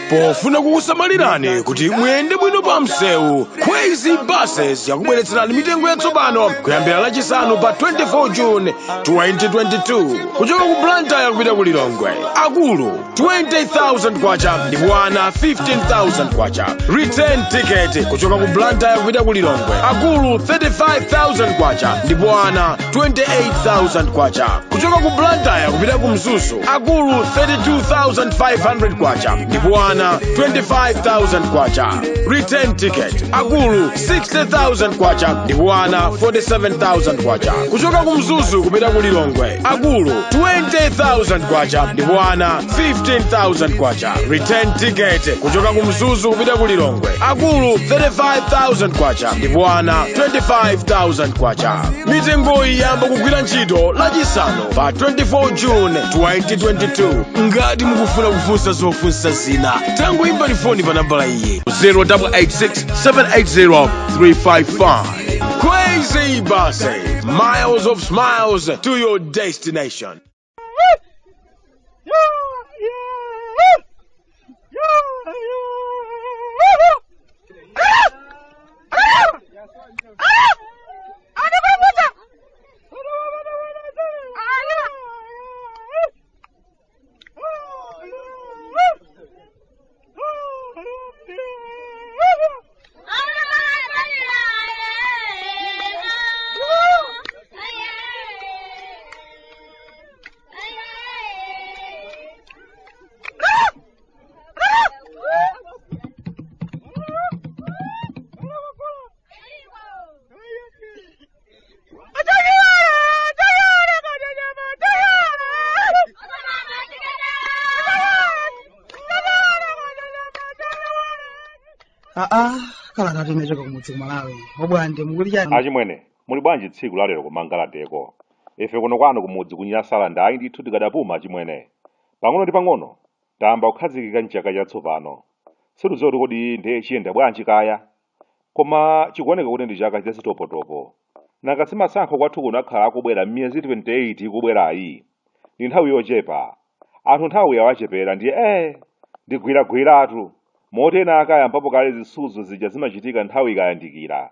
pofuna kukusamalirani kuti muyende bwino pa msewu, Crazy Buses yakubweretserani mitengo yatsopano kuyambira lachisanu pa 24 June 2022 kuchoka ku Blantyre kupita ku Lilongwe. Akulu 20,000 kwacha ndipo ana 15,000 kwacha. Return ticket kuchoka ku Blantyre kupita ku Lilongwe. Akulu 35,000 kwacha ndipo ana 28,000 kwacha. Kuchoka ku Blantyre kupita ku Mzuzu. Akulu 32,500 kwacha ndipo ana 25,000 kwacha. Return ticket. Akulu 60,000 kwacha ndipo ana 47,000 kwacha. Kuchoka ku Mzuzu kupita ku Lilongwe. Akulu 20,000 kwacha ndipo ana 15,000 kwacha. Return ticket. Kuchoka ku Mzuzu kupita ku Lilongwe. Akulu 35,000 kwacha ndipo ana 25,000 kwacha. Mitengo iyi yamba kugwira ntchito lachisanu pa 24 June 2022. Ngati mukufuna kufunsa zofunsa zina, tangoimba foni pa nambala iyi 0886 780 355. Crazy Buses, miles of smiles to your destination. Kala tatu mechoka kumudzi kumalawi obwande mukuli chani achimwene muli bwanji tsiku lalero kumangalateko ife kuno kwanu kumudzi kunyasala ndayi ndithu tikadapuma achimwene pang'ono ndi pang'ono tamba kukhazikika mchaka chatsopano situzoti kodi ndiye chiyenda bwanji kaya koma chikuoneka kuti ndi chaka chazitopotopo nanga masankho kwathu kuno akhala akubwera m'miyezi 28 ikubwerayi ndi nthawi yochepa anthu nthawi yawachepera ndiye ndigwiragwiratu motena akayambapo kale zisudzo zija zimachitika nthawi ikayandikira.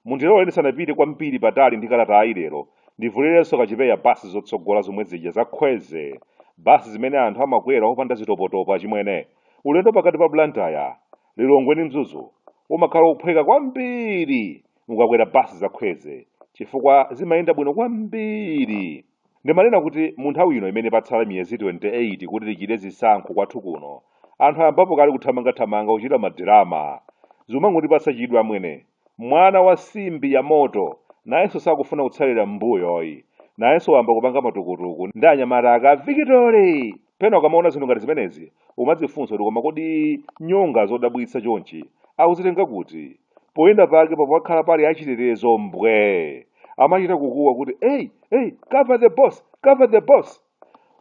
Mundirole ndisanapite kwambiri patali ndi kalatayi lero ndivulirenso kachipeya basi zotsogola zomwe zija zakhweze, basi zimene anthu amakwera opanda zitopotopo achimwene. Ulendo pakati pa Blantyre, Lilongwe ndi Mzuzu umakhala uphweka kwambiri mukakwera basi zakhweze chifukwa zimayenda bwino kwambiri. Ndimanena kuti mu nthawi ino imene patsala miyezi 28 kuti tichite zisankho kwathu kuno, anthu ayambapo kale kuthamangathamanga kuchita madirama zomwe pasachidwa amwene. Mwana wa simbi ya moto nayenso sakufuna kutsalira m'mbuyoyi, nayenso wamba kupanga matukutuku ndi anyamata aka Victory. Pena ukamaona zinthu ngati zimenezi umadzifunsa kuti koma kodi nyonga zodabwitsa chonchi akuzitenga kuti? Poyenda pake pakhala pali achitetezo mbwe amachita kukuwa kuti hey, cover the boss, cover the boss.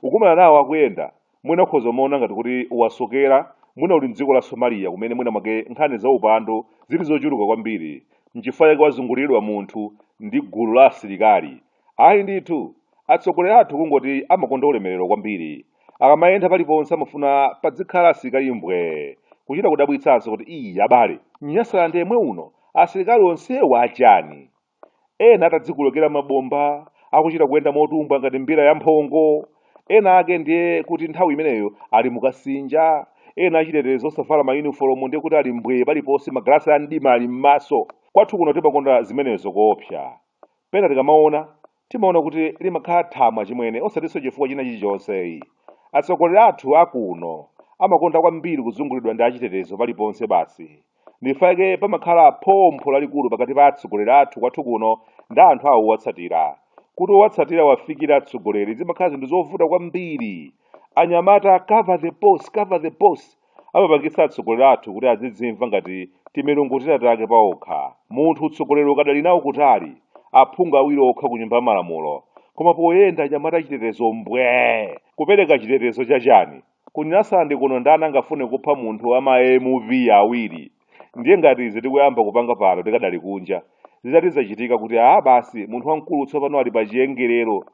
Ukumana nawo akuyenda mwina ukhoza umaona ngati kuti wasokera mwina uli mdziko la Somalia kumene mwina mwake nkhani za upandu zili zochuluka kwambiri nchifukwa chake wazunguliridwa munthu ndi gulu la asilikali. Ayi ndithu atsogoleri athu kungoti amakonda ulemerero kwambiri, akamayenda paliponse amafuna padzikhala asilikali mbwe kuchita kudabwitsanso kuti abale mnyasala ndemwe uno asilikali onsewa achani. Ena atadzikulokera mabomba akuchita kuyenda motumba ngati mbira ya mphongo. Ena ake ndiye kuti nthawi imeneyo ali mukasinja. Ena achitetezo osavala mayunifomu ndiye kuti ali mbwe paliponse magalasi a mdima ali m'maso. Kwathu kuno timakonda zimenezo koopsa. Pena tikamaona timaona kuti limakhala thamwa chimwene osatinso chifukwa china chilichonse. Atsogoleri athu akuno amakonda kwambiri kuzungulidwa ndi achitetezo paliponse basi. Ndifake pamakhala phompho lalikulu pakati pa atsogoleri athu kwathu kuno ndi anthu awo owatsatira. Kuti owatsatira wafikira atsogoleri zimakhala zinthu zovuta kwambiri. Anyamata cover the boss, cover the boss. Amapangitsa atsogoleri athu kuti azidzimva ngati timirungutira take paokha. Munthu utsogoleri ukadali nawo kutali aphungu awiri okha ku nyumba ya malamulo. Koma poyenda anyamata achitetezo mbwe kupereka chitetezo chachani. Kunyasala ndi kuno ndani angafune kupha munthu ama MV awiri. Ndiye ngati izi tikuyamba kupanga pano tikadali kunja zidati zachitika kuti basi munthu wamkulu tsopano ali pa chiyengerero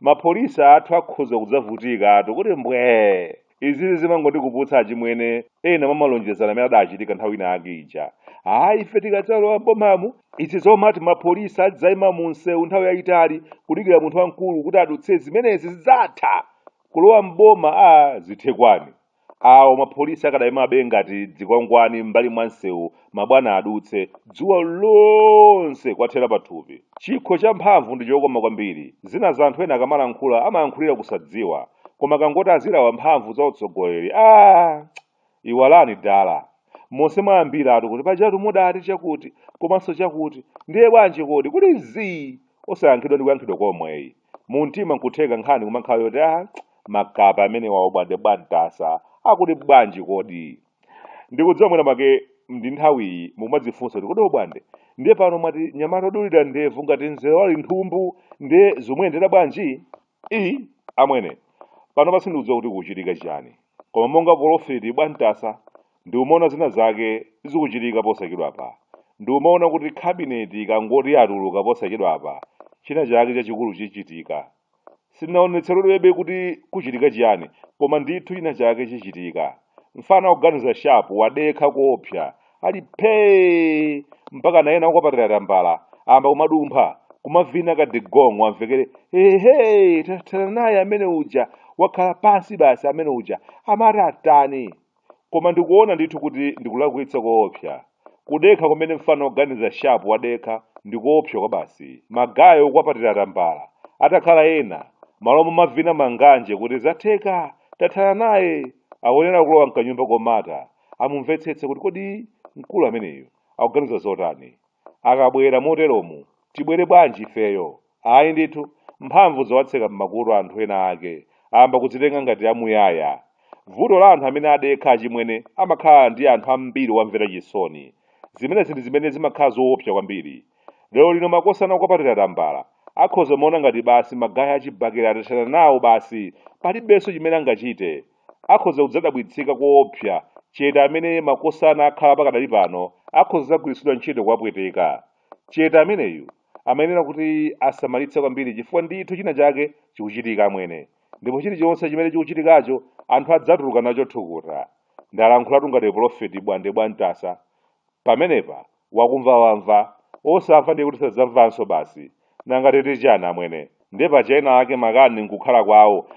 mapolisa athu akhoza kudzavutika kuti mbwe izi zimangondikuputsa achimwene ena mamalonjezana amene adachitika nthawi ina yake ija. Hayi ife tikadzalowa mbomamu izi zomati mapolisa adzayima mu msewu nthawi yayitali kudikira munthu wamkulu kuti adutse zimenezi zidzatha kulowa mboma zithekwani. Awo mapolisa akadayimabe ngati dzikwangwani m'mbali mwa msewu mabwana adutse dzuwa lonse kwathera pathupi. Chikho cha mphamvu ndi chokoma kwambiri. Zina za anthu ena akamalankhula amayankhulira kusadziwa koma kangoti azirawa mphamvu za utsogoleri iwalani dala. Monse mayambira atu kuti pajatu mudati chakuti komanso chakuti ndiye bwanji kodi kuti zii osayankhidwa ndi kuyankhidwa komweyi. Mu mtima nkutheka nkhani kumakhala yoti makapa amene waobade badasa akuti bwanji kodi. Ndikudziwa mwina make ndi nthawiyi mumadzifunsa kuti kodi obwande ndiye pano mwati nyamata odulira ndevu ngati nzeru ali nthumbu ndiye zomuyendera bwanji. Amwene pano pasindiudziwa kuti kuchitika chani koma monga profeti bwantasa ndi umaona zina zake zikuchitika posachedwa apa. Ndi umaona kuti kabineti ikangoti yatuluka posachedwa apa china chake chachikulu chichitika. Sinaonetseredwebe kuti kuchitika chiyani koma ndithu china chake chichitika. Mfana kuganiza shapu wadekha kuopsa ali phee mpaka naena ukapatira tambala amba kumadumpha kumavina kadigong'o amvekere tathana naye amene uja wakhala pansi basi amene uja amati atani. Koma ndikuona ndithu kuti ndikulakwitsa kuopsa. Kudekha kumene mfana kuganiza shapu wadekha ndikuopsa kwa basi. Magayo kuwapatira tambala atakhala ena malomo mavina manganje kuti zatheka tathana naye aonera kulowa mkanyumba komata amumvetsetse kuti kodi mkulu ameneyo akuganiza zotani. Akabwera moteromu tibwere bwanji ifeyo. Ayi ndithu mphamvu zowatseka m'makutu anthu ena ake amba kudzitenga ngati amuyaya. Vuto la anthu amene adekha achimwene amakhala ndi anthu ambiri wamvera chisoni. Zimenezi ndi zimene zimakhala zoopsa kwambiri. Lero lino makosana kukapatira tambala akhoza maona ngati basi magaya achibakera atathana nawo basi palibenso chimene angachite. Akhoza kudzadabwitsika koopsa chete amene makosana akhala pakadali pano akhoza kugwiritsidwa ntchito kuwapweteka. Chete ameneyu amayenera kuti asamalitse kwambiri chifukwa ndithu china chake chikuchitika amwene. Ndipo chilichonse chimene chikuchitikacho anthu adzatuluka nacho thukuta. Ndalankhulatu ngati profeti bwande bwantasa. Pamenepa wakumva wamva osamva ndiye kuti sadzamvanso basi. Nangatete chani amwene ndiye pachena ake makani nkukhala kwawo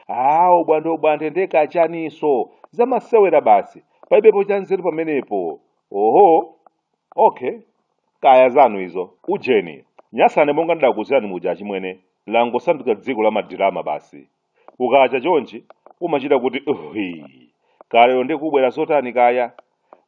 obwande ndeka chaniso zamasewera basi palibepo chanzeru pamenepo. Oho okay kaya zanu izo ujeni nyasane monga ndakuzirani muja achimwene langosanduka dziko la madirama basi. Ukacha chonchi umachita kuti kalero ndikubwera zotani kaya.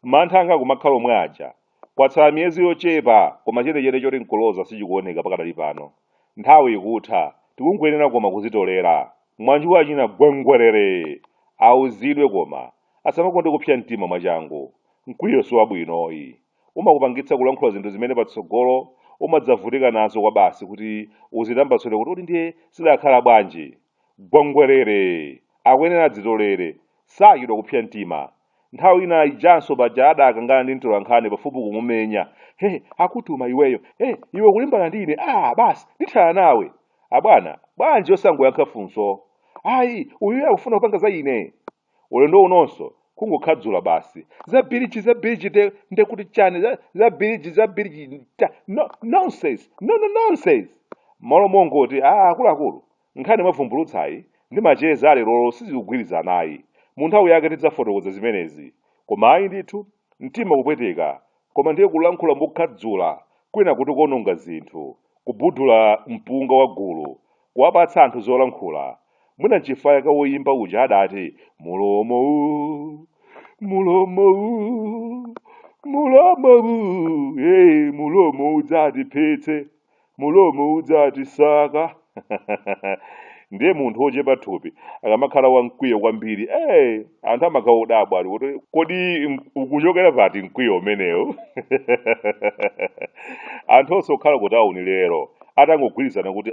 Mantha anga kumakhala omwe aja kwatsala miyezi yochepa koma chenechene choti nkoloza sichikuoneka pakadali pano. Nthawi ikutha tikungoyenera koma kuzitolera. Mwanju wachina gwengwerere auzidwe koma asamakonde kupsa mtima mwachangu. Mkwiyo si wabwinoyi umakupangitsa kulankhula zinthu zimene patsogolo umadzavutika nazo kwa basi kuti uzitambatsole kuti ndiye sidakhala bwanji. Gwengwerere akuyenera adzitolere sachidwa kupsa mtima. Nthawi ina ijanso paja adakangana ndi mtolankhani pafupi kumumenya. Akutuma iweyo iwe kulimbana ndine basi ndithana nawe. Abwana bwanji osangoyankha funso. Ayi uyu akufuna kupanga za ine. Ulendo unonso kungokhadzula basi. Zabiriji ndekuti chani zabiriji nonsense nonsense. Malo mongoti akuluakulu nkhani mavumbulutsayi ndi macheza alero sizikugwirizanayi. Mu nthawi yake tidzafotokoza zimenezi. Koma ayi ndithu mtima kupweteka koma ndiye kulankhula mokhadzula kwina kuti kuononga zinthu kubudula mpunga wa gulu kuwapatsa anthu zolankhula. Mwina n'chifukwa chake woyimba uja adati mulomo mulomo udzatipetse mulomo udzatisaka. Ndiye munthu ochepa thupi akamakhala wamkwiyo kwambiri anthu amakhaodabwa ali kuti kodi ukuchokera pati mkwiyo umenewo. Anthu onse okhala kuti auni lero atangogwirizana kuti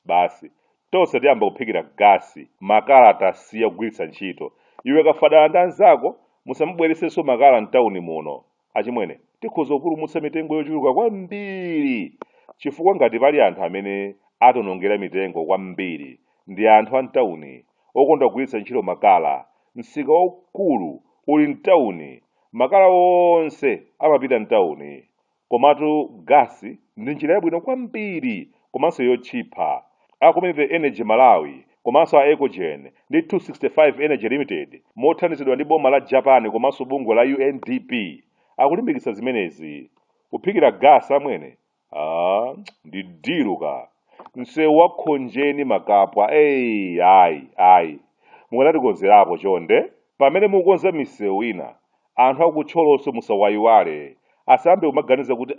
basi tonse tiyamba kuphikira gasi makala atasiya kugwiritsa ntchito. Iwe kafadana ndi anzako musamubweresenso makala mtawuni muno. Achimwene tikhoza kupulumutsa mitengo yochuluka kwambiri chifukwa ngati pali anthu amene atonongera mitengo kwambiri ndi anthu a mtawuni okonda kugwiritsa ntchito makala. Msika waukulu uli mtawuni, makala onse amapita mtawuni. Komatu gasi ndi njira yabwino kwambiri komanso yotchipa. A Community Energy Malawi komanso a Ecogen ndi 265 Energy Limited mothandizidwa ndi boma la Japan komanso bungwe la UNDP akulimbikitsa zimenezi. Kuphikira gasi amwene ndi diluka. Msewu wa Khonjeni Makapwa ayi mukanatikonzerapo chonde. Pamene mukonza misewu ina anthu akutcholonso musawayiwale. Asambe kumaganiza kuti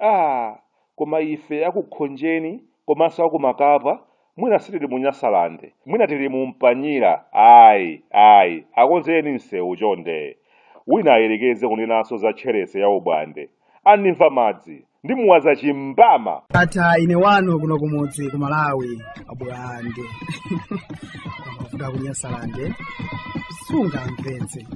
koma ife akukhonjeni komanso akumakapa mwina sitili mu Nyasalande, mwina tili mu Mpanyira. Akonzeni msewu chonde. Wina ayerekeze kunenanso za tcherese ya ubwande. Animva madzi ndi muwaza chimbama. Ata ine wanu kuno kumudzi ku Malawi abwande. Kuda ku Nyasalande sunga mvetse.